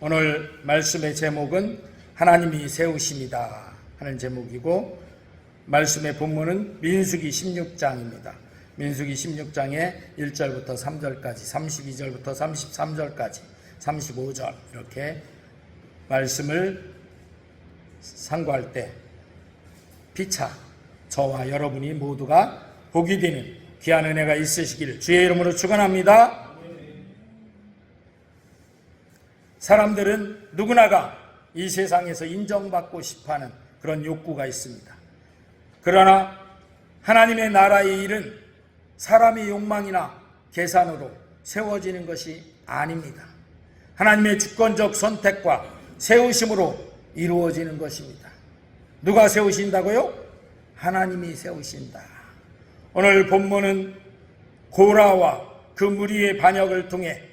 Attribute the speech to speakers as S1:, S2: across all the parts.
S1: 오늘 말씀의 제목은 하나님이 세우심이다 하는 제목이고, 말씀의 본문은 민수기 16장입니다. 민수기 16장의 1절부터 3절까지, 32절부터 33절까지, 35절 이렇게 말씀을 상고할 때 피차 저와 여러분이 모두가 복이 되는 귀한 은혜가 있으시기를 주의 이름으로 축원합니다. 사람들은 누구나가 이 세상에서 인정받고 싶어하는 그런 욕구가 있습니다. 그러나 하나님의 나라의 일은 사람의 욕망이나 계산으로 세워지는 것이 아닙니다. 하나님의 주권적 선택과 세우심으로 이루어지는 것입니다. 누가 세우신다고요? 하나님이 세우신다. 오늘 본문은 고라와 그 무리의 반역을 통해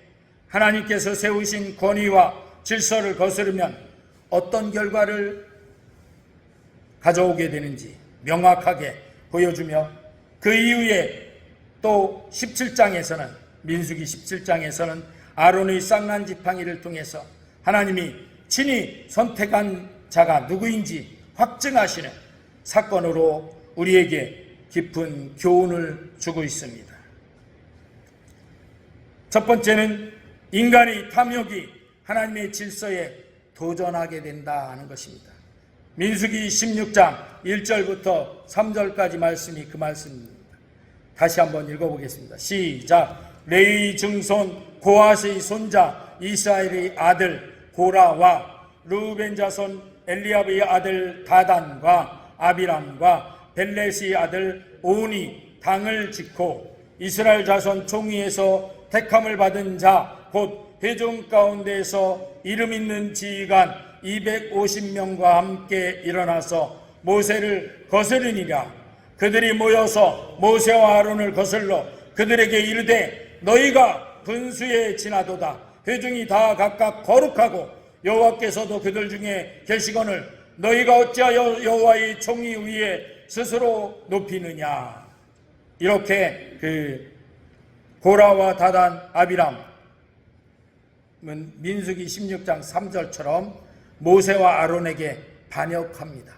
S1: 하나님께서 세우신 권위와 질서를 거스르면 어떤 결과를 가져오게 되는지 명확하게 보여주며, 그 이후에 또 17장에서는, 민수기 17장에서는 아론의 쌍난 지팡이를 통해서 하나님이 친히 선택한 자가 누구인지 확증하시는 사건으로 우리에게 깊은 교훈을 주고 있습니다. 첫 번째는 인간의 탐욕이 하나님의 질서에 도전하게 된다는 것입니다. 민수기 16장 1절부터 3절까지 말씀이 그 말씀입니다. 다시 한번 읽어보겠습니다. 시작. 레위 증손 고핫의 손자 이스라엘의 아들 고라와 르우벤 자손 엘리압의 아들 다단과 아비람과 벨렛의 아들 온이 당을 짓고 이스라엘 자손 총위에서 택함을 받은 자 곧 회중 가운데에서 이름 있는 지휘관 250명과 함께 일어나서 모세를 거스르니라. 그들이 모여서 모세와 아론을 거슬러 그들에게 이르되 너희가 분수에 지나도다. 회중이 다 각각 거룩하고 여호와께서도 그들 중에 계시거늘 너희가 어찌하여 여호와의 총위 위에 스스로 높이느냐. 이렇게 고라와 다단, 아비람은 민수기 16장 3절처럼 모세와 아론에게 반역합니다.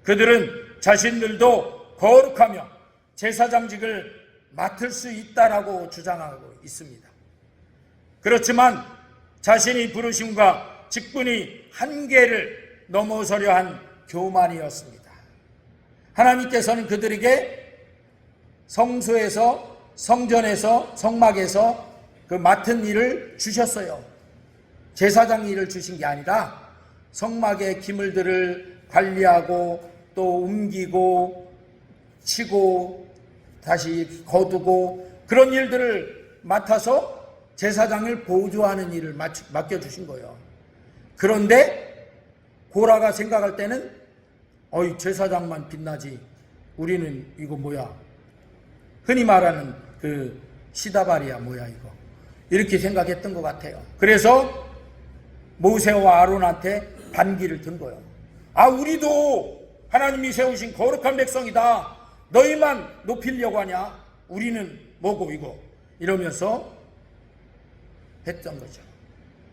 S1: 그들은 자신들도 거룩하며 제사장직을 맡을 수 있다라고 주장하고 있습니다. 그렇지만 자신이 부르심과 직분이 한계를 넘어서려 한 교만이었습니다. 하나님께서는 그들에게 성소에서, 성전에서, 성막에서 그 맡은 일을 주셨어요. 제사장 일을 주신 게 아니라 성막의 기물들을 관리하고 또 옮기고 치고 다시 거두고 그런 일들을 맡아서 제사장을 보조하는 일을 맡겨주신 거예요. 그런데 고라가 생각할 때는 제사장만 빛나지 우리는 이거 뭐야, 흔히 말하는 그 시다발이야 뭐야 이거, 이렇게 생각했던 것 같아요. 그래서 모세와 아론한테 반기를 든 거예요. 우리도 하나님이 세우신 거룩한 백성이다. 너희만 높이려고 하냐? 우리는 뭐고 이거, 이러면서 했던 거죠.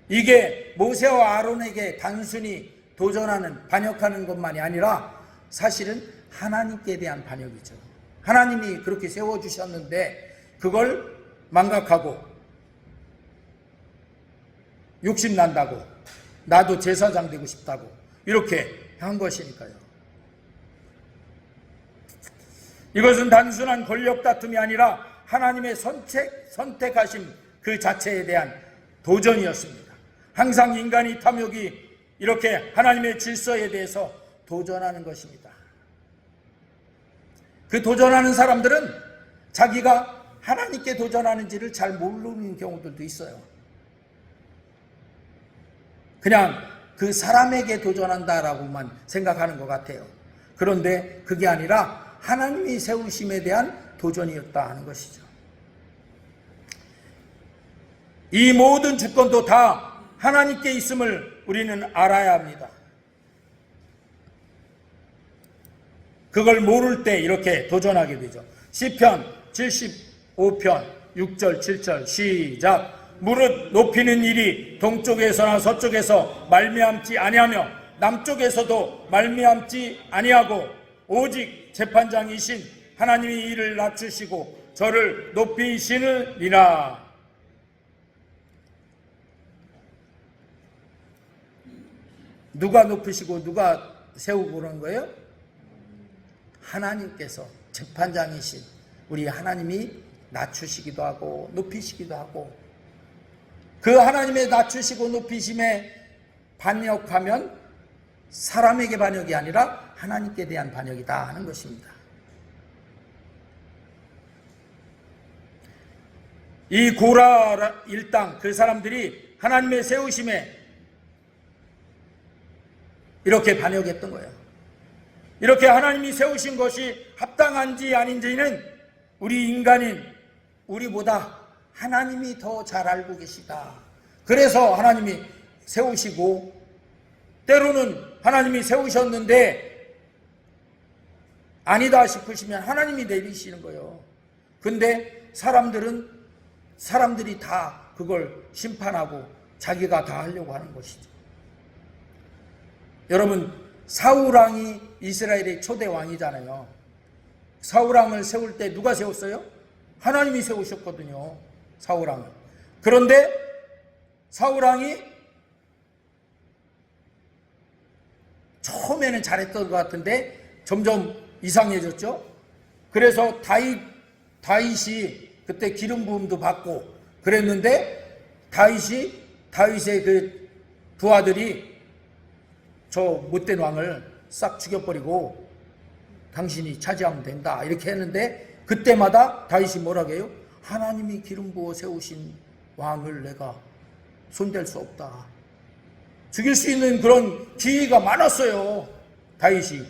S1: 이게 모세와 아론에게 단순히 도전하는, 반역하는 것만이 아니라 사실은 하나님께 대한 반역이죠. 하나님이 그렇게 세워주셨는데 그걸 망각하고 욕심난다고, 나도 제사장 되고 싶다고 이렇게 한 것이니까요. 이것은 단순한 권력 다툼이 아니라 하나님의 선택하심 그 자체에 대한 도전이었습니다. 항상 인간이 탐욕이 이렇게 하나님의 질서에 대해서 도전하는 것입니다. 그 도전하는 사람들은 자기가 하나님께 도전하는지를 잘 모르는 경우들도 있어요. 그냥 그 사람에게 도전한다라고만 생각하는 것 같아요. 그런데 그게 아니라 하나님이 세우심에 대한 도전이었다 하는 것이죠. 이 모든 주권도 다 하나님께 있음을 우리는 알아야 합니다. 그걸 모를 때 이렇게 도전하게 되죠. 시편 75편 6절 7절 시작. 무릇 높이는 일이 동쪽에서나 서쪽에서 말미암지 아니하며 남쪽에서도 말미암지 아니하고 오직 재판장이신 하나님이 이를 낮추시고 저를 높이시느니라. 누가 높이시고 누가 세우고 그런 거예요? 하나님께서 재판장이신 우리 하나님이 낮추시기도 하고 높이시기도 하고, 그 하나님의 낮추시고 높이심에 반역하면 사람에게 반역이 아니라 하나님께 대한 반역이다 하는 것입니다. 이 고라 일당 그 사람들이 하나님의 세우심에 이렇게 반역했던 거예요. 이렇게 하나님이 세우신 것이 합당한지 아닌지는 우리 인간인 우리보다 하나님이 더 잘 알고 계시다. 그래서 하나님이 세우시고, 때로는 하나님이 세우셨는데 아니다 싶으시면 하나님이 내리시는 거예요. 근데 사람들이 다 그걸 심판하고 자기가 다 하려고 하는 것이죠. 여러분, 사울왕이 이스라엘의 초대 왕이잖아요. 사울왕을 세울 때 누가 세웠어요? 하나님이 세우셨거든요, 사울왕을. 그런데 사울왕이 처음에는 잘했던 것 같은데 점점 이상해졌죠. 그래서 다윗이 그때 기름 부음도 받고 그랬는데 다윗의 그 부하들이 저 못된 왕을 싹 죽여버리고 당신이 차지하면 된다 이렇게 했는데, 그때마다 다윗이 뭐라고 해요? 하나님이 기름 부어 세우신 왕을 내가 손댈 수 없다. 죽일 수 있는 그런 기회가 많았어요, 다윗이.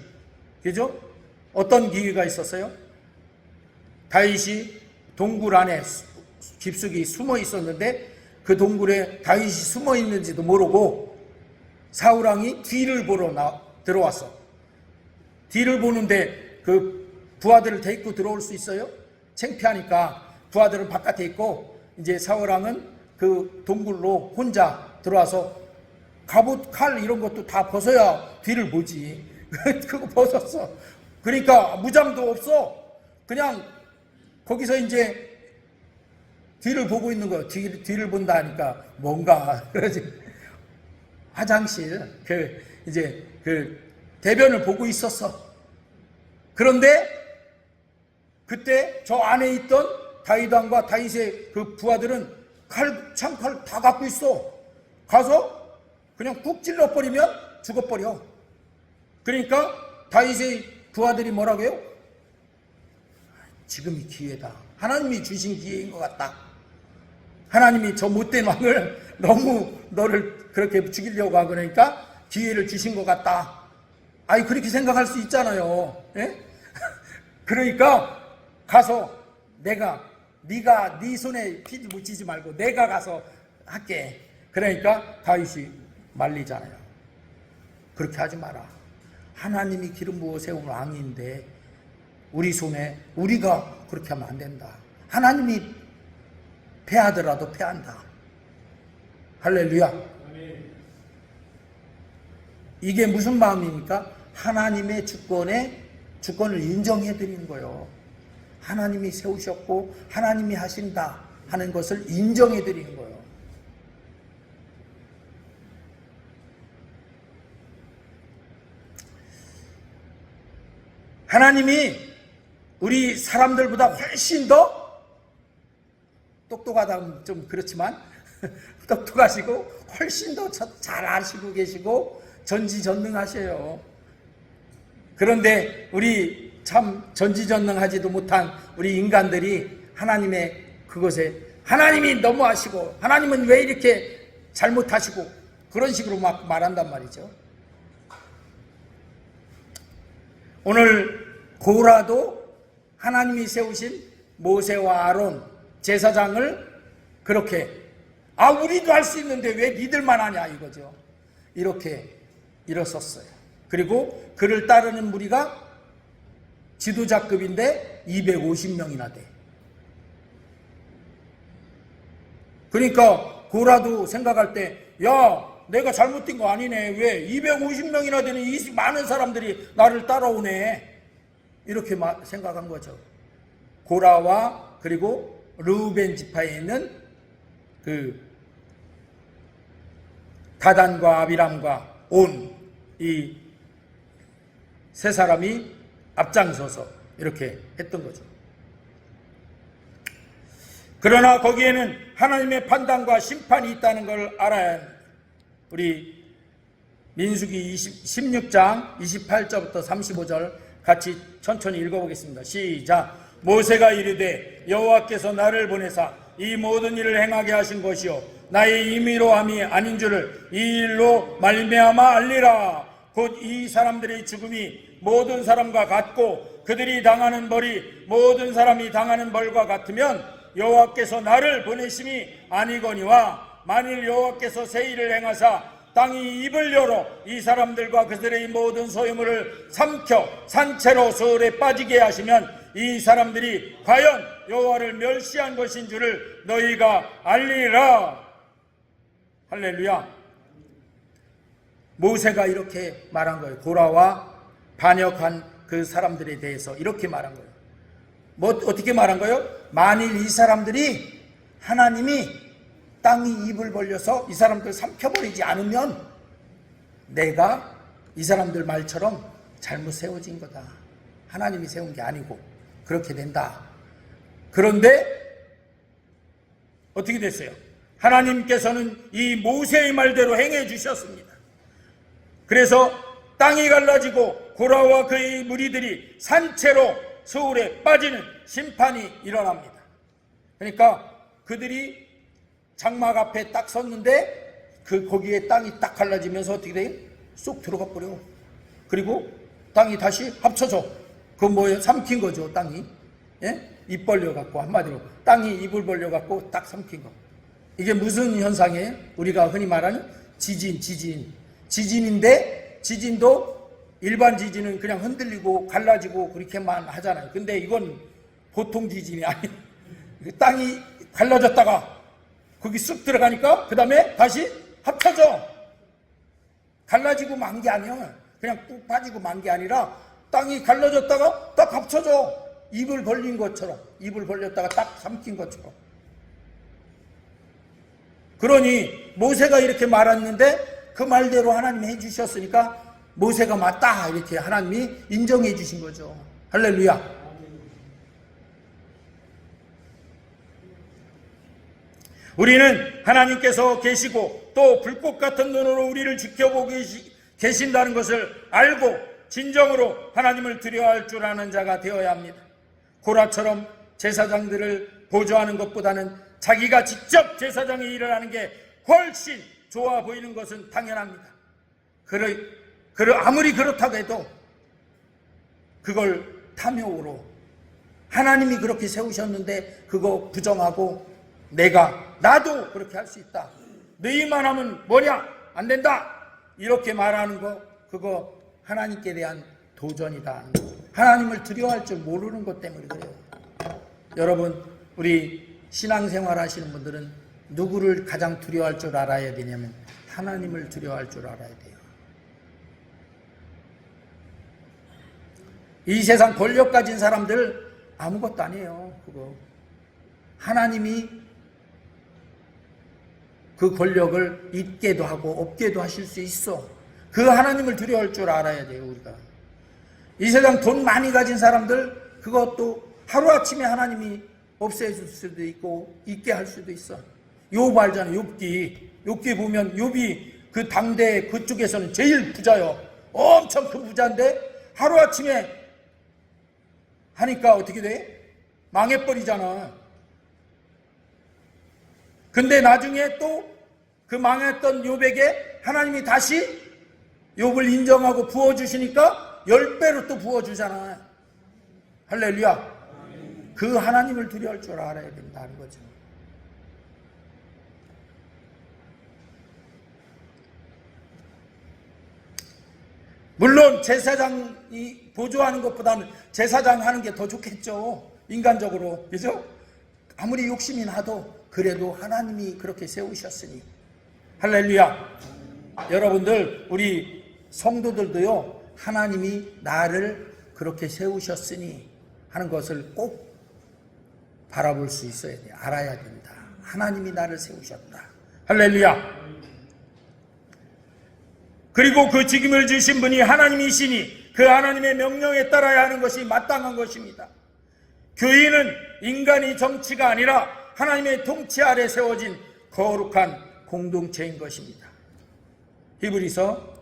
S1: 그죠? 어떤 기회가 있었어요? 다윗이 동굴 안에 깊숙이 숨어 있었는데 그 동굴에 다윗이 숨어 있는지도 모르고 사울왕이 뒤를 보러 들어왔어. 뒤를 보는데 그 부하들을 데리고 들어올 수 있어요? 창피하니까 부하들은 바깥에 있고, 이제 사울왕은 그 동굴로 혼자 들어와서 갑옷, 칼 이런 것도 다 벗어야 뒤를 보지. 그거 벗었어. 그러니까 무장도 없어. 그냥 거기서 이제 뒤를 보고 있는 거예요. 뒤를 본다 하니까 뭔가 그러지. 화장실 그 대변을 보고 있었어. 그런데 그때 저 안에 있던 다윗 왕과 다윗의 그 부하들은 창칼 다 갖고 있어. 가서 그냥 꾹 찔러버리면 죽어버려. 그러니까 다윗의 부하들이 뭐라고 해요? 지금이 기회다. 하나님이 주신 기회인 것 같다. 하나님이 저 못된 왕을 너무 너를 그렇게 죽이려고 하고 그러니까 기회를 주신 것 같다. 아이, 그렇게 생각할 수 있잖아요. 예? 그러니까 가서 네가 네 손에 피를 묻히지 말고 내가 가서 할게. 그러니까 다윗이 말리잖아요. 그렇게 하지 마라. 하나님이 기름 부어 세운 왕인데 우리 손에 우리가 그렇게 하면 안 된다. 하나님이 패하더라도 패한다. 할렐루야. 이게 무슨 마음입니까? 하나님의 주권을 인정해 드리는 거예요. 하나님이 세우셨고 하나님이 하신다 하는 것을 인정해 드리는 거예요. 하나님이 우리 사람들보다 훨씬 더 똑똑하다면 좀 그렇지만 똑똑하시고 훨씬 더 잘 아시고 계시고 전지전능하셔요. 그런데 우리 참 전지전능하지도 못한 우리 인간들이 하나님의 그것에 하나님이 너무하시고 하나님은 왜 이렇게 잘못하시고 그런 식으로 막 말한단 말이죠. 오늘 고라도 하나님이 세우신 모세와 아론 제사장을 그렇게 우리도 할 수 있는데 왜 니들만 하냐 이거죠. 이렇게 일었었어요. 그리고 그를 따르는 무리가 지도자급인데 250명이나 돼. 그러니까 고라도 생각할 때, 야, 내가 잘못된 거 아니네. 왜 250명이나 되는 이 많은 사람들이 나를 따라오네. 이렇게 생각한 거죠. 고라와 그리고 르우벤 지파에 있는 그 다단과 아비람과 온 이 세 사람이 앞장서서 이렇게 했던 거죠. 그러나 거기에는 하나님의 판단과 심판이 있다는 걸 알아야 합니다. 우리 민수기 16장 28절부터 35절 같이 천천히 읽어보겠습니다. 시작. 모세가 이르되 여호와께서 나를 보내사 이 모든 일을 행하게 하신 것이요 나의 임의로 함이 아닌 줄을 이 일로 말미암아 알리라. 곧 이 사람들의 죽음이 모든 사람과 같고 그들이 당하는 벌이 모든 사람이 당하는 벌과 같으면 여호와께서 나를 보내심이 아니거니와 만일 여호와께서 새 일을 행하사 땅이 입을 열어 이 사람들과 그들의 모든 소유물을 삼켜 산채로 소울에 빠지게 하시면 이 사람들이 과연 여호와를 멸시한 것인 줄을 너희가 알리라. 할렐루야. 모세가 이렇게 말한 거예요. 고라와 반역한 그 사람들에 대해서 이렇게 말한 거예요. 뭐 어떻게 말한 거예요? 만일 이 사람들이 하나님이 땅이 입을 벌려서 이 사람들 삼켜버리지 않으면 내가 이 사람들 말처럼 잘못 세워진 거다. 하나님이 세운 게 아니고 그렇게 된다. 그런데 어떻게 됐어요? 하나님께서는 이 모세의 말대로 행해 주셨습니다. 그래서 땅이 갈라지고 고라와 그의 무리들이 산채로 서울에 빠지는 심판이 일어납니다. 그러니까 그들이 장막 앞에 딱 섰는데 거기에 땅이 딱 갈라지면서 어떻게 돼요? 쏙 들어가 버려. 그리고 땅이 다시 합쳐져. 그건 뭐예요? 삼킨 거죠, 땅이. 예? 입 벌려갖고, 한마디로. 땅이 입을 벌려갖고 딱 삼킨 거. 이게 무슨 현상이에요? 우리가 흔히 말하는 지진인데, 지진도 일반 지진은 그냥 흔들리고 갈라지고 그렇게만 하잖아요. 근데 이건 보통 지진이 아니에요. 땅이 갈라졌다가 거기 쑥 들어가니까 그 다음에 다시 합쳐져. 갈라지고 만 게 아니야. 그냥 뚝 빠지고 만 게 아니라 땅이 갈라졌다가 딱 합쳐져. 입을 벌린 것처럼. 입을 벌렸다가 딱 삼킨 것처럼. 그러니 모세가 이렇게 말했는데 그 말대로 하나님이 해주셨으니까 모세가 맞다 이렇게 하나님이 인정해 주신 거죠. 할렐루야. 우리는 하나님께서 계시고 또 불꽃 같은 눈으로 우리를 지켜보고 계신다는 것을 알고 진정으로 하나님을 두려워할 줄 아는 자가 되어야 합니다. 고라처럼 제사장들을 보조하는 것보다는 자기가 직접 제사장의 일을 하는 게 훨씬 좋아 보이는 것은 당연합니다. 아무리 그렇다고 해도 그걸 탐욕으로 하나님이 그렇게 세우셨는데 그거 부정하고 나도 그렇게 할 수 있다. 너희만 하면 뭐냐? 안 된다. 이렇게 말하는 거 그거 하나님께 대한 도전이다. 하나님을 두려워할 줄 모르는 것 때문에 그래요. 여러분 우리 신앙생활 하시는 분들은 누구를 가장 두려워할 줄 알아야 되냐면 하나님을 두려워할 줄 알아야 돼요. 이 세상 권력 가진 사람들 아무것도 아니에요. 그거 하나님이 그 권력을 있게도 하고 없게도 하실 수 있어. 그 하나님을 두려워할 줄 알아야 돼요. 우리가 이 세상 돈 많이 가진 사람들 그것도 하루아침에 하나님이 없애줄 수도 있고 있게 할 수도 있어. 욥 알잖아요. 욥기 보면 욥이 그 당대 그쪽에서는 제일 부자요. 엄청 큰 부자인데 하루아침에 하니까 어떻게 돼? 망해버리잖아. 근데 나중에 또 그 망했던 욥에게 하나님이 다시 욥을 인정하고 부어주시니까 10배로 또 부어주잖아. 할렐루야. 그 하나님을 두려워할 줄 알아야 된다는 거죠. 물론 제사장이 보조하는 것보다는 제사장 하는 게 더 좋겠죠. 인간적으로. 그죠? 아무리 욕심이 나도 그래도 하나님이 그렇게 세우셨으니. 할렐루야. 여러분들, 우리 성도들도요, 하나님이 나를 그렇게 세우셨으니 하는 것을 꼭 바라볼 수 있어야 돼. 알아야 된다. 하나님이 나를 세우셨다. 할렐루야. 그리고 그 직임을 주신 분이 하나님이시니 그 하나님의 명령에 따라야 하는 것이 마땅한 것입니다. 교인은 인간의 정치가 아니라 하나님의 통치 아래 세워진 거룩한 공동체인 것입니다. 히브리서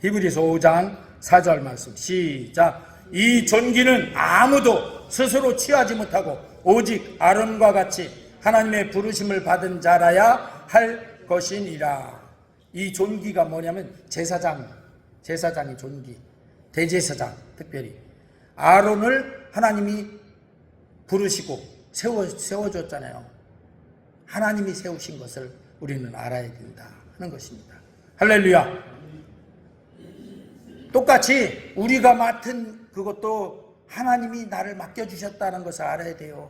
S1: 5장 4절 말씀 시작. 이 존귀는 아무도 스스로 취하지 못하고 오직 아론과 같이 하나님의 부르심을 받은 자라야 할 것이니라. 이 존귀가 뭐냐면 제사장의 존귀, 대제사장. 특별히 아론을 하나님이 부르시고 세워줬잖아요. 하나님이 세우신 것을 우리는 알아야 된다 하는 것입니다. 할렐루야. 똑같이 우리가 맡은 그것도 하나님이 나를 맡겨주셨다는 것을 알아야 돼요.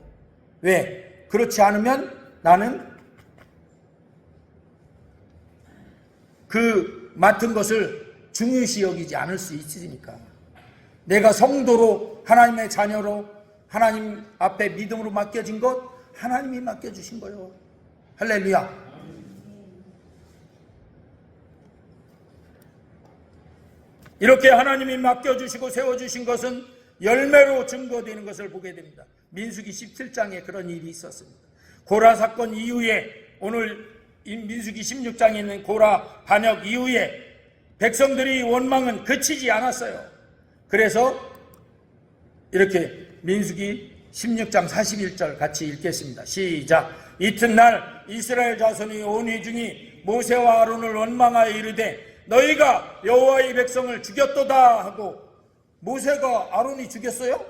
S1: 왜? 그렇지 않으면 나는 그 맡은 것을 중요시 여기지 않을 수 있으니까. 내가 성도로 하나님의 자녀로 하나님 앞에 믿음으로 맡겨진 것, 하나님이 맡겨주신 거예요. 할렐루야. 이렇게 하나님이 맡겨주시고 세워주신 것은 열매로 증거되는 것을 보게 됩니다. 민수기 17장에 그런 일이 있었습니다. 고라 사건 이후에, 오늘 민수기 16장에 있는 고라 반역 이후에 백성들이 원망은 그치지 않았어요. 그래서 이렇게 민수기 16장 41절 같이 읽겠습니다. 시작. 이튿날 이스라엘 자손이 온 회중이 모세와 아론을 원망하여 이르되 너희가 여호와의 백성을 죽였도다 하고. 모세가 아론이 죽였어요?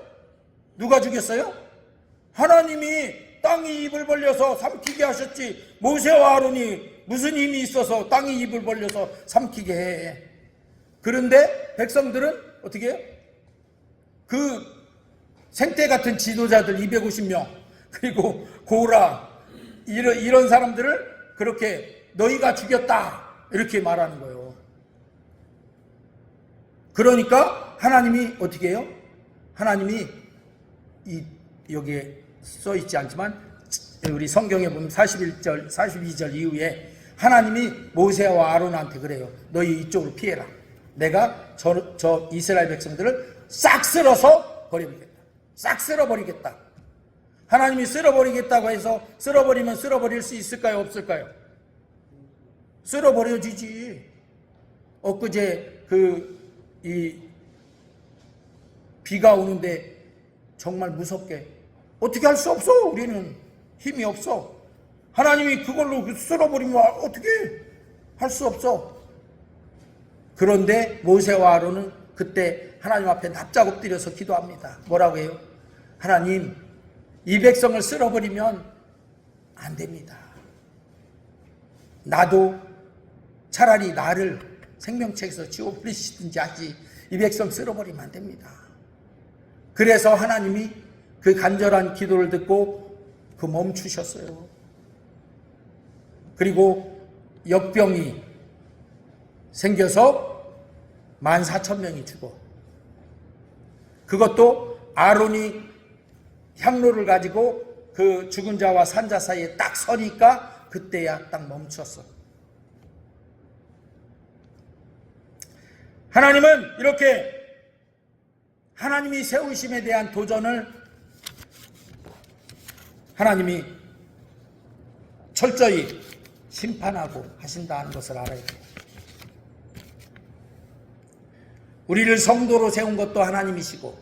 S1: 누가 죽였어요? 하나님이 땅이 입을 벌려서 삼키게 하셨지. 모세와 아론이 무슨 힘이 있어서 땅이 입을 벌려서 삼키게 해. 그런데 백성들은 어떻게 해요? 그 생태 같은 지도자들 250명 그리고 고라 이런 사람들을 그렇게 너희가 죽였다 이렇게 말하는 거예요. 그러니까 하나님이 어떻게 해요? 하나님이 여기에 써 있지 않지만 우리 성경에 보면 41절, 42절 이후에 하나님이 모세와 아론한테 그래요. 너희 이쪽으로 피해라. 내가 저 이스라엘 백성들을 싹 쓸어서 버려버리겠다. 싹 쓸어버리겠다. 하나님이 쓸어버리겠다고 해서 쓸어버리면 쓸어버릴 수 있을까요? 없을까요? 쓸어버려지지. 엊그제 이 비가 오는데 정말 무섭게 어떻게 할 수 없어. 우리는 힘이 없어. 하나님이 그걸로 쓸어버리면 어떻게 할 수 없어. 그런데 모세와 아론은 그때 하나님 앞에 납작 엎드려서 기도합니다. 뭐라고 해요? 하나님, 이 백성을 쓸어버리면 안 됩니다. 나도 차라리 나를 생명책에서 지워버리시든지 하지 이 백성 쓸어버리면 안 됩니다. 그래서 하나님이 그 간절한 기도를 듣고 멈추셨어요. 그리고 역병이 생겨서 14,000명이 죽어. 그것도 아론이 향로를 가지고 그 죽은 자와 산 자 사이에 딱 서니까 그때야 딱 멈췄어. 하나님은 이렇게 하나님이 세우심에 대한 도전을 하나님이 철저히 심판하고 하신다는 것을 알아야 돼요. 우리를 성도로 세운 것도 하나님이시고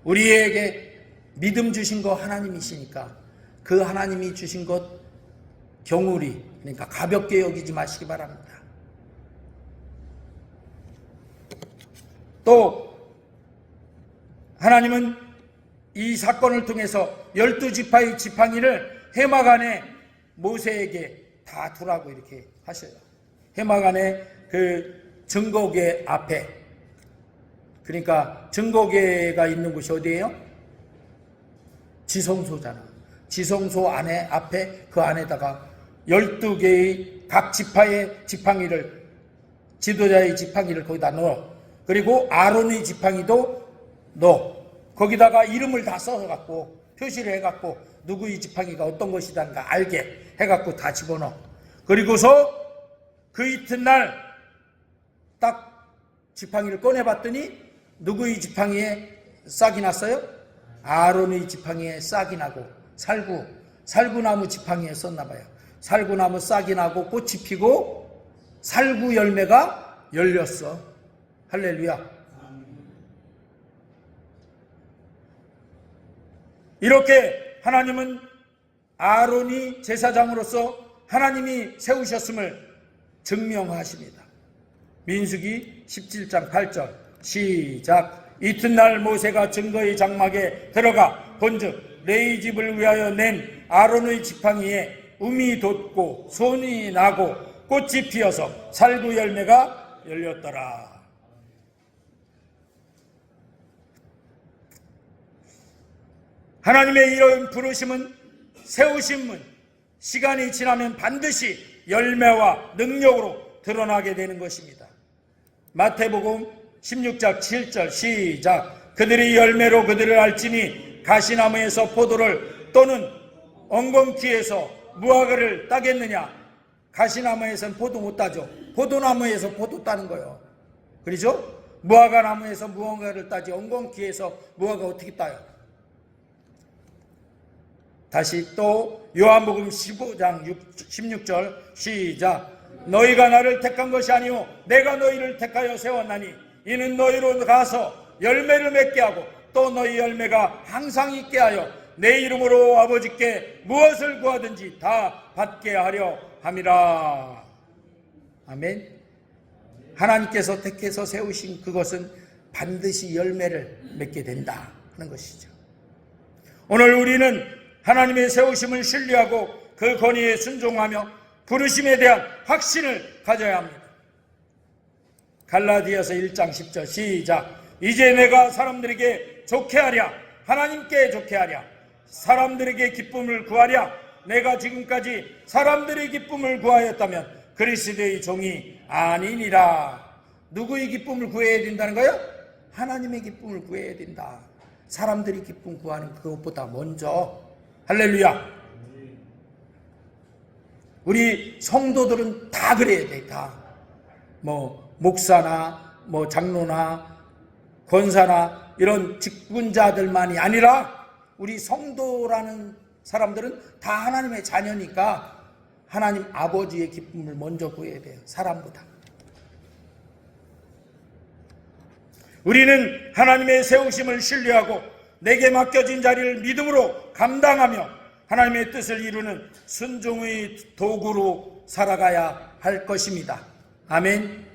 S1: 우리에게 믿음 주신 거 하나님이시니까 그 하나님이 주신 것 경홀히, 그러니까 가볍게 여기지 마시기 바랍니다. 또 하나님은 이 사건을 통해서 12지파의 지팡이를 해막 안에 모세에게 다 두라고 이렇게 하셔요. 해마간의 그 증거궤 앞에, 그러니까 증거궤가 있는 곳이 어디예요? 지성소잖아. 지성소 안에, 앞에, 그 안에다가 12개의 각 지파의 지팡이를, 지도자의 지팡이를 거기다 넣어. 그리고 아론의 지팡이도 넣어. 거기다가 이름을 다 써갖고 표시를 해갖고 누구의 지팡이가 어떤 것이단가 알게 해갖고 다 집어넣어. 그리고서 그 이튿날 딱 지팡이를 꺼내봤더니 누구의 지팡이에 싹이 났어요? 아론의 지팡이에 싹이 나고 살구나무 지팡이에 썼나봐요. 살구나무 싹이 나고 꽃이 피고 살구 열매가 열렸어. 할렐루야. 이렇게 하나님은 아론이 제사장으로서 하나님이 세우셨음을 증명하십니다. 민수기 17장 8절 시작. 이튿날 모세가 증거의 장막에 들어가 본즉 레위 집을 위하여 낸 아론의 지팡이에 um이 돋고 손이 나고 꽃이 피어서 살구 열매가 열렸더라. 하나님의 이런 부르심은, 세우심은 시간이 지나면 반드시 열매와 능력으로 드러나게 되는 것입니다. 마태복음 16장 7절 시작. 그들이 열매로 그들을 알지니 가시나무에서 포도를 또는 엉겅퀴에서 무화과를 따겠느냐. 가시나무에서는 포도 못 따죠. 포도나무에서 포도 따는 거예요. 그렇죠? 무화과 나무에서 무화과를 따지 엉겅퀴에서 무화과 어떻게 따요? 다시 또 요한복음 15장 16절 시작. 너희가 나를 택한 것이 아니오 내가 너희를 택하여 세웠나니 이는 너희로 가서 열매를 맺게 하고 또 너희 열매가 항상 있게 하여 내 이름으로 아버지께 무엇을 구하든지 다 받게 하려 함이라. 아멘. 하나님께서 택해서 세우신 그것은 반드시 열매를 맺게 된다 하는 것이죠. 오늘 우리는 하나님의 세우심을 신뢰하고 그 권위에 순종하며 부르심에 대한 확신을 가져야 합니다. 갈라디아서 1장 10절 시작. 이제 내가 사람들에게 좋게 하랴 하나님께 좋게 하랴 사람들에게 기쁨을 구하랴. 내가 지금까지 사람들의 기쁨을 구하였다면 그리스도의 종이 아니니라. 누구의 기쁨을 구해야 된다는 거예요? 하나님의 기쁨을 구해야 된다. 사람들이 기쁨 구하는 그것보다 먼저. 할렐루야. 우리 성도들은 다 그래야 돼. 다. 목사나 장로나 권사나 이런 직분자들만이 아니라 우리 성도라는 사람들은 다 하나님의 자녀니까 하나님 아버지의 기쁨을 먼저 구해야 돼요. 사람보다. 우리는 하나님의 세우심을 신뢰하고 내게 맡겨진 자리를 믿음으로 감당하며 하나님의 뜻을 이루는 순종의 도구로 살아가야 할 것입니다. 아멘.